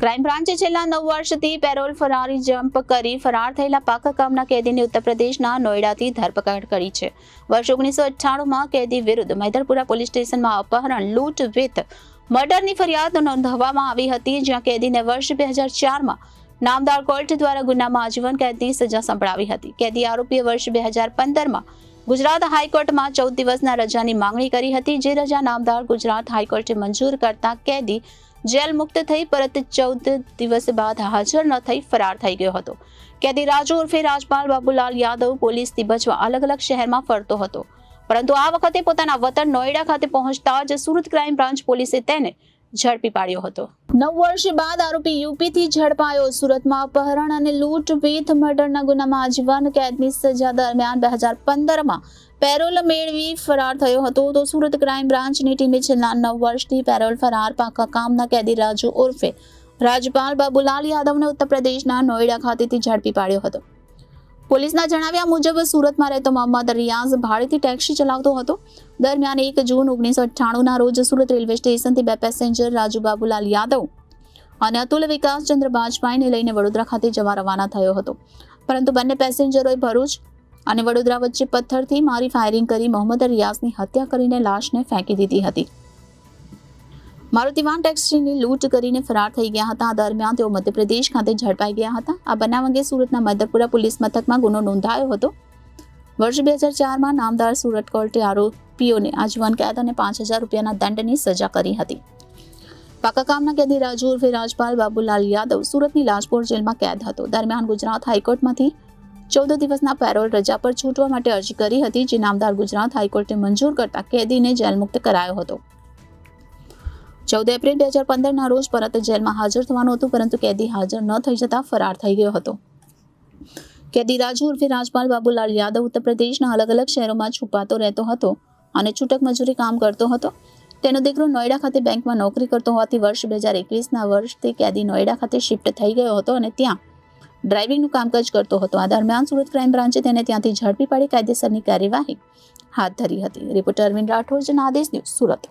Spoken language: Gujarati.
ક્રાઇમ બ્રાન્ચે છેલ્લા 9 વર્ષથી પેરોલ ફરારી જમ્પ કરી ફરાર થયેલા પાકા કામના કેદીની ઉત્તર પ્રદેશના નોઈડાથી ધરપકડ કરી છે. વર્ષ 1998માં કેદી વિરુદ્ધ મૈદરપુરા પોલીસ સ્ટેશનમાં અપહરણ, લૂંટ વિથ મર્ડરની ફરિયાદ નોંધવામાં આવી હતી, જ્યાં કેદીને વર્ષ 2004માં નામદાર કોર્ટ દ્વારા ગુનામાં આજીવન કેદની સજા સંભળાવી હતી. કેદી આરોપીએ વર્ષ 2015માં ગુજરાત હાઈકોર્ટમાં 14 દિવસના રજાની માંગણી કરી હતી, જે રજા નામદાર ગુજરાત હાઈકોર્ટે મંજૂર કરતા કેદી જેલ મુક્ત થઈ પરત 14 દિવસ બાદ હાજર ન થઈ ફરાર થઈ ગયો હતો. કેદી રાજુ ઉર્ફે રાજપાલ બાબુલાલ યાદવ પોલીસથી બચવા અલગ અલગ શહેરમાં ફરતો હતો, પરંતુ આ વખતે પોતાના વતન નોઈડા ખાતે પહોંચતા જ સુરત ક્રાઇમ બ્રાન્ચ પોલીસે તેને ઝડપી પાડ્યો હતો. 9 વર્ષ બાદ આરોપી યુપીથી ઝડપાયો. સુરતમાં અપહરણ અને લૂંટ વિથ મર્ડરના ગુનામાં આજીવન કેદની સજા દરમિયાન 2015માં પેરોલ મેળવી ફરાર થયો હતો. તો સુરત ક્રાઇમ બ્રાન્ચની ટીમે છેલ્લા 9 વર્ષથી પેરોલ ફરાર પાકા કામના કેદી રાજુ ઉર્ફે રાજપાલ બાબુલાલ યાદવને ઉત્તર પ્રદેશના નોઈડા ખાતેથી ઝડપી પાડ્યો હતો. પોલીસના જણાવ્યા મુજબ સુરતમાં રહેતો મોહમ્મદ રિયાઝ ભાડેથી ટેક્સી ચલાવતો હતો. દરમિયાન 1 જૂન 1998ના રોજ સુરત રેલવે સ્ટેશનથી 2 પેસેન્જર રાજુ બાબુલાલ યાદવ અને અતુલ વિકાસચંદ્ર બાજપાઈને લઈને વડોદરા ખાતે જવા રવાના થયો હતો, પરંતુ બંને પેસેન્જરોએ ભરૂચ અને વડોદરા વચ્ચે પથ્થરથી મારી ફાયરિંગ કરી મોહમ્મદ રિયાઝની હત્યા કરીને લાશને ફેંકી દીધી હતી. મારુતિ વાન ટેક્સીની લૂંટ કરીને ફરાર થઈ ગયા હતા. આ દરમિયાન તેઓ મધ્યપ્રદેશ ખાતે ઝડપાઈ ગયા હતા. આ બનાવ અંગે સુરતના મૈદરપુરા પોલીસ મથકમાં ગુનો નોંધાયો હતો. વર્ષ 2004માં નામદાર સુરત કોર્ટે આરોપીઓને આજીવન કેદ અને 5000 રૂપિયાના દંડની સજા કરી હતી. પાકા કામના કેદી રાજુ ઉર્ફે રાજપાલ બાબુલાલ યાદવ સુરતની લાજપોર જેલમાં કેદ હતો. દરમિયાન ગુજરાત હાઈકોર્ટમાંથી 14 દિવસના પેરોલ રજા પર છૂટવા માટે અરજી કરી હતી, જે નામદાર ગુજરાત હાઈકોર્ટે મંજૂર કરતા કેદીને જેલ મુક્ત કરાયો હતો. 14 એપ્રિલ 2015ના રોજ પરત જેલમાં હાજર થવાનું હતું, પરંતુ કેદી હાજર ન થઈ જતા ફરાર થઈ ગયો હતો. કેદી રાજુ ઉર્ફે રાજપાલ બાબુલાલ યાદવ ઉત્તર પ્રદેશના અલગ અલગ શહેરોમાં છુપાતો રહેતો હતો અને છૂટક મજૂરી કામ કરતો હતો. તેનો દીકરો નોઈડા ખાતે બેંકમાં નોકરી કરતો હોવાથી વર્ષ 2021ના વર્ષથી કેદી નોઈડા ખાતે શિફ્ટ થઈ ગયો હતો અને ત્યાં ડ્રાઇવિંગનું કામકાજ કરતો હતો. આ દરમિયાન સુરત ક્રાઇમ બ્રાન્ચે તેને ત્યાંથી ઝડપી પાડી કાયદેસરની કાર્યવાહી હાથ ધરી હતી. Reporter Arvind Rathod, Janadesh news, Surat.